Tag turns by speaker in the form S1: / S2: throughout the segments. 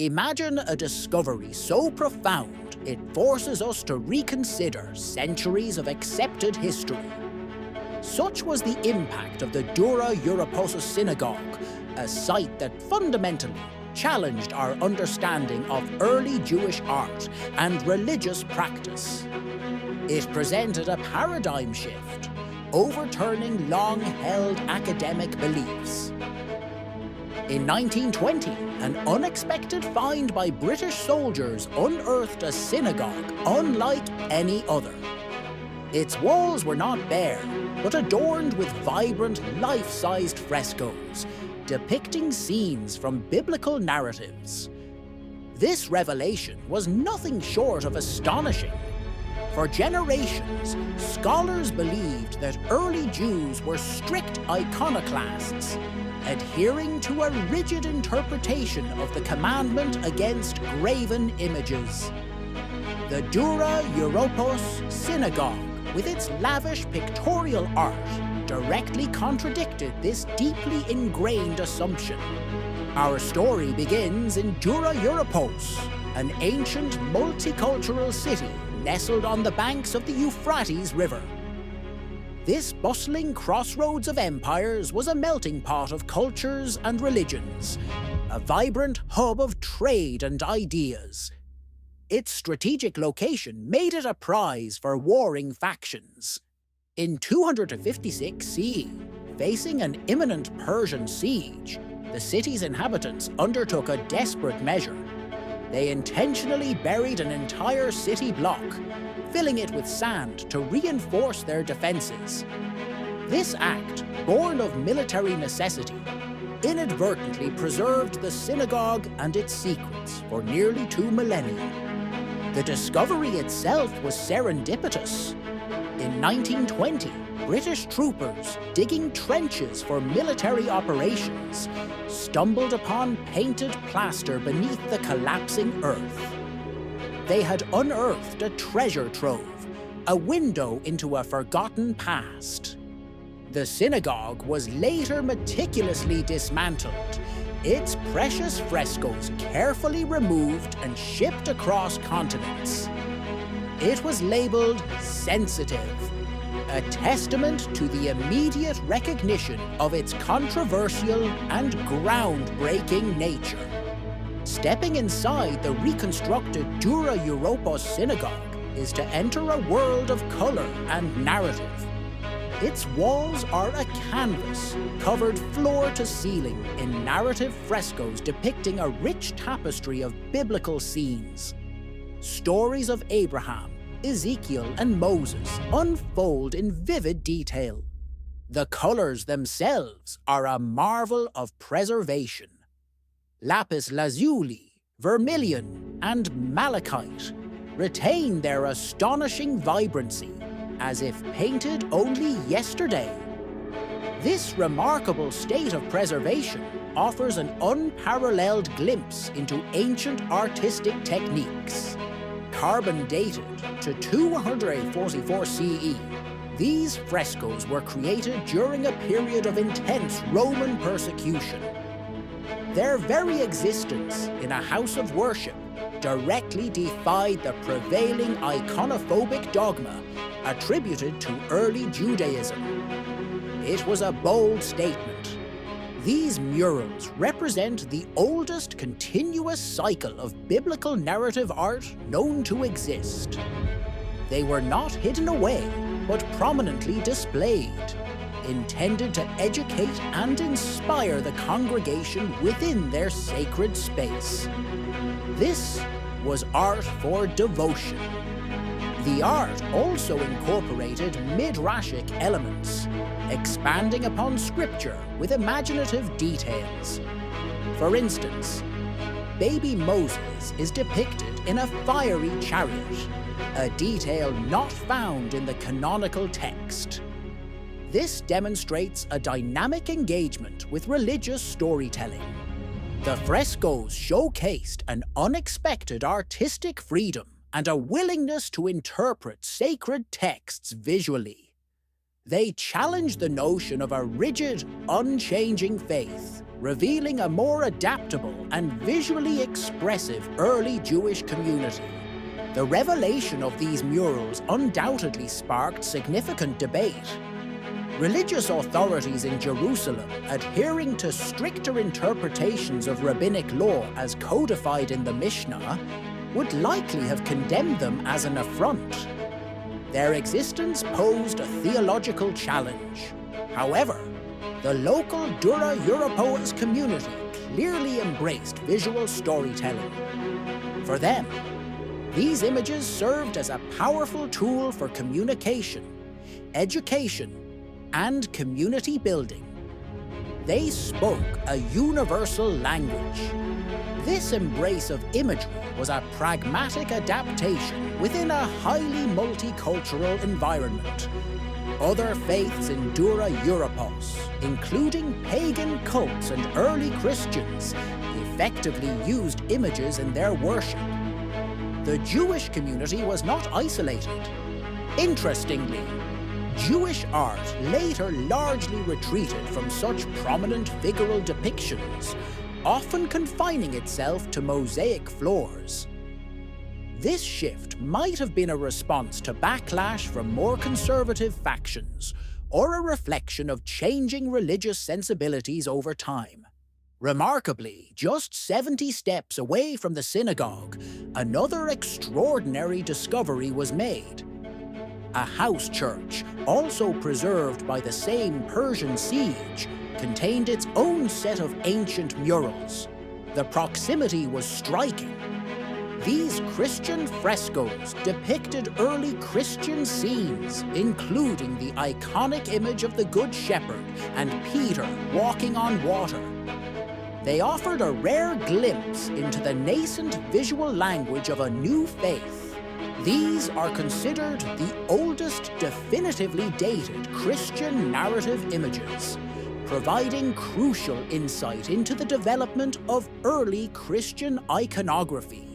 S1: Imagine a discovery so profound it forces us to reconsider centuries of accepted history. Such was the impact of the Dura-Europos synagogue, a site that fundamentally challenged our understanding of early Jewish art and religious practice. It presented a paradigm shift, overturning long-held academic beliefs. In 1920, an unexpected find by British soldiers unearthed a synagogue unlike any other. Its walls were not bare, but adorned with vibrant, life-sized frescoes, depicting scenes from biblical narratives. This revelation was nothing short of astonishing. For generations, scholars believed that early Jews were strict iconoclasts, adhering to a rigid interpretation of the commandment against graven images. The Dura-Europos synagogue, with its lavish pictorial art, directly contradicted this deeply ingrained assumption. Our story begins in Dura-Europos, an ancient multicultural city nestled on the banks of the Euphrates River. This bustling crossroads of empires was a melting pot of cultures and religions, a vibrant hub of trade and ideas. Its strategic location made it a prize for warring factions. In 256 CE, facing an imminent Persian siege, the city's inhabitants undertook a desperate measure. They intentionally buried an entire city block, filling it with sand to reinforce their defenses. This act, born of military necessity, inadvertently preserved the synagogue and its secrets for nearly 2 millennia. The discovery itself was serendipitous. In 1920, British troopers digging trenches for military operations stumbled upon painted plaster beneath the collapsing earth. They had unearthed a treasure trove, a window into a forgotten past. The synagogue was later meticulously dismantled, its precious frescoes carefully removed and shipped across continents. It was labeled sensitive, a testament to the immediate recognition of its controversial and groundbreaking nature. Stepping inside the reconstructed Dura-Europos synagogue is to enter a world of color and narrative. Its walls are a canvas, covered floor to ceiling in narrative frescoes depicting a rich tapestry of biblical scenes. Stories of Abraham, Ezekiel, and Moses unfold in vivid detail. The colors themselves are a marvel of preservation. Lapis lazuli, vermilion, and malachite retain their astonishing vibrancy, as if painted only yesterday. This remarkable state of preservation offers an unparalleled glimpse into ancient artistic techniques. Carbon dated to 244 CE, these frescoes were created during a period of intense Roman persecution. Their very existence in a house of worship directly defied the prevailing iconophobic dogma attributed to early Judaism. It was a bold statement. These murals represent the oldest continuous cycle of biblical narrative art known to exist. They were not hidden away, but prominently displayed, intended to educate and inspire the congregation within their sacred space. This was art for devotion. The art also incorporated midrashic elements, expanding upon scripture with imaginative details. For instance, baby Moses is depicted in a fiery chariot, a detail not found in the canonical text. This demonstrates a dynamic engagement with religious storytelling. The frescoes showcased an unexpected artistic freedom and a willingness to interpret sacred texts visually. They challenged the notion of a rigid, unchanging faith, revealing a more adaptable and visually expressive early Jewish community. The revelation of these murals undoubtedly sparked significant debate. Religious authorities in Jerusalem, adhering to stricter interpretations of rabbinic law as codified in the Mishnah, would likely have condemned them as an affront. Their existence posed a theological challenge. However, the local Dura-Europos community clearly embraced visual storytelling. For them, these images served as a powerful tool for communication, education, and community building. They spoke a universal language. This embrace of imagery was a pragmatic adaptation within a highly multicultural environment. Other faiths in Dura-Europos, including pagan cults and early Christians, effectively used images in their worship. The Jewish community was not isolated. Interestingly, Jewish art later largely retreated from such prominent figural depictions, often confining itself to mosaic floors. This shift might have been a response to backlash from more conservative factions, or a reflection of changing religious sensibilities over time. Remarkably, just 70 steps away from the synagogue, another extraordinary discovery was made. A house church, also preserved by the same Persian siege, contained its own set of ancient murals. The proximity was striking. These Christian frescoes depicted early Christian scenes, including the iconic image of the Good Shepherd and Peter walking on water. They offered a rare glimpse into the nascent visual language of a new faith. These are considered the oldest definitively dated Christian narrative images, providing crucial insight into the development of early Christian iconography.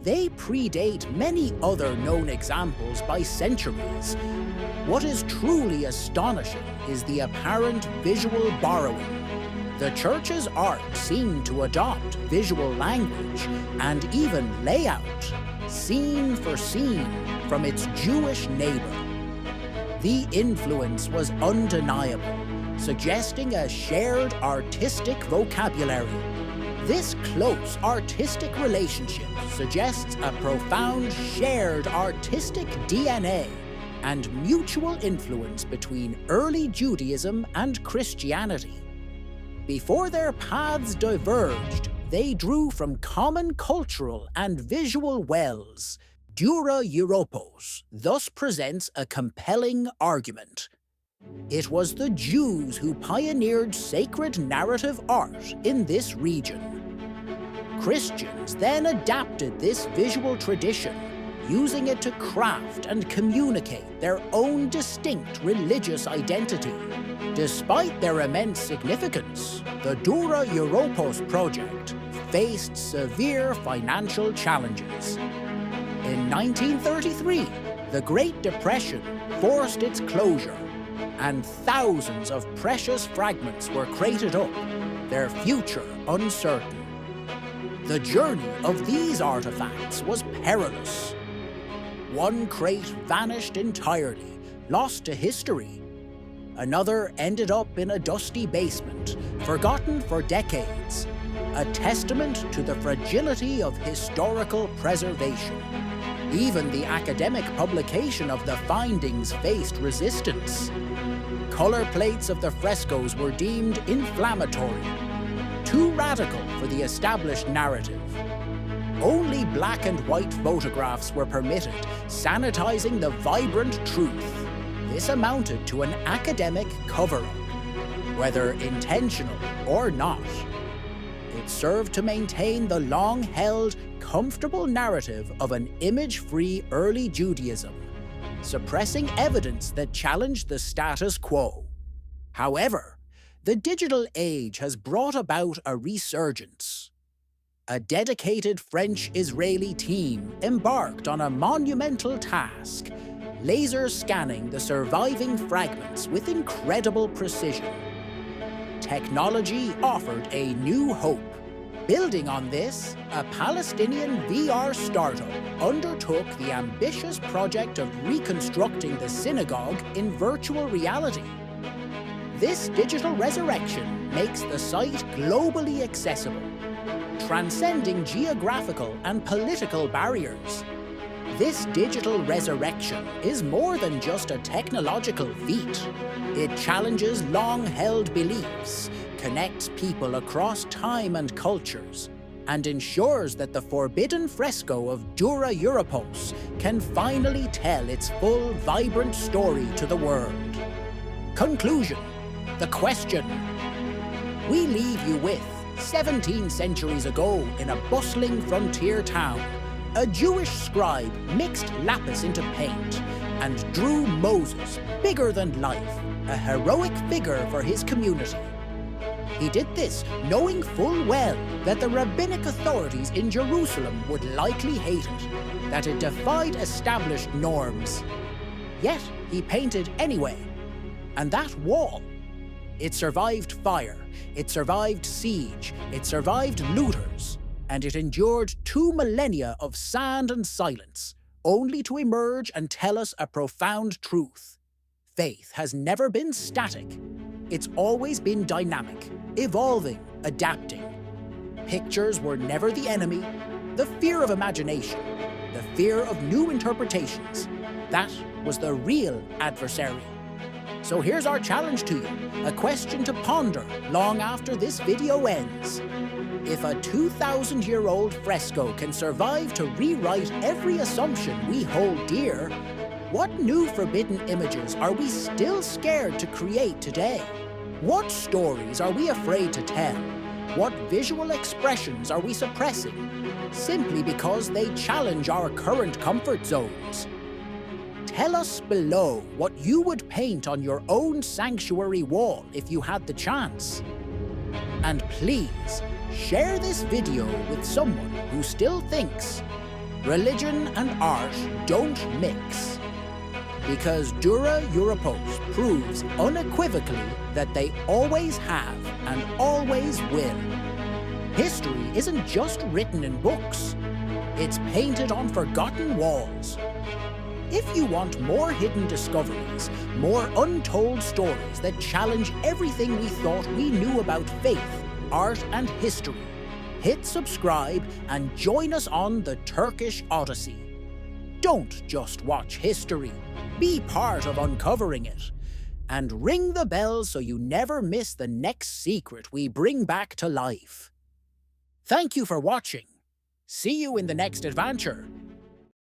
S1: They predate many other known examples by centuries. What is truly astonishing is the apparent visual borrowing. The church's art seemed to adopt visual language and even layout, scene for scene, from its Jewish neighbor. The influence was undeniable, suggesting a shared artistic vocabulary. This close artistic relationship suggests a profound shared artistic DNA and mutual influence between early Judaism and Christianity. Before their paths diverged, they drew from common cultural and visual wells. Dura-Europos thus presents a compelling argument. It was the Jews who pioneered sacred narrative art in this region. Christians then adapted this visual tradition, using it to craft and communicate their own distinct religious identity. Despite their immense significance, the Dura-Europos project faced severe financial challenges. In 1933, the Great Depression forced its closure, and thousands of precious fragments were crated up, their future uncertain. The journey of these artifacts was perilous. One crate vanished entirely, lost to history. Another ended up in a dusty basement, forgotten for decades, a testament to the fragility of historical preservation. Even the academic publication of the findings faced resistance. Color plates of the frescoes were deemed inflammatory, too radical for the established narrative. Only black and white photographs were permitted, sanitizing the vibrant truth. This amounted to an academic cover-up, whether intentional or not. It served to maintain the long-held, comfortable narrative of an image-free early Judaism, suppressing evidence that challenged the status quo. However, the digital age has brought about a resurgence. A dedicated French-Israeli team embarked on a monumental task, laser scanning the surviving fragments with incredible precision. technology offered a new hope. Building on this, a Palestinian VR startup undertook the ambitious project of reconstructing the synagogue in virtual reality. This digital resurrection makes the site globally accessible, transcending geographical and political barriers. This digital resurrection is more than just a technological feat. It challenges long-held beliefs, connects people across time and cultures, and ensures that the forbidden fresco of Dura-Europos can finally tell its full, vibrant story to the world. Conclusion. The question. We leave you with 17 centuries ago in a bustling frontier town, a Jewish scribe mixed lapis into paint and drew Moses, bigger than life, a heroic figure for his community. He did this knowing full well that the rabbinic authorities in Jerusalem would likely hate it, that it defied established norms. Yet he painted anyway. And that wall, it survived fire, it survived siege, it survived looters, and it endured 2 millennia of sand and silence, only to emerge and tell us a profound truth. Faith has never been static. It's always been dynamic, evolving, adapting. Pictures were never the enemy. The fear of imagination, the fear of new interpretations, that was the real adversary. So here's our challenge to you, a question to ponder long after this video ends. If a 2,000-year-old fresco can survive to rewrite every assumption we hold dear, what new forbidden images are we still scared to create today? What stories are we afraid to tell? What visual expressions are we suppressing, simply because they challenge our current comfort zones? Tell us below what you would paint on your own sanctuary wall if you had the chance. And please, share this video with someone who still thinks religion and art don't mix. Because Dura-Europos proves unequivocally that they always have and always will. History isn't just written in books, it's painted on forgotten walls. If you want more hidden discoveries, more untold stories that challenge everything we thought we knew about faith, art, and history, hit subscribe and join us on the Turkish Odyssey. Don't just watch history, be part of uncovering it. And ring the bell so you never miss the next secret we bring back to life. Thank you for watching. See you in the next adventure.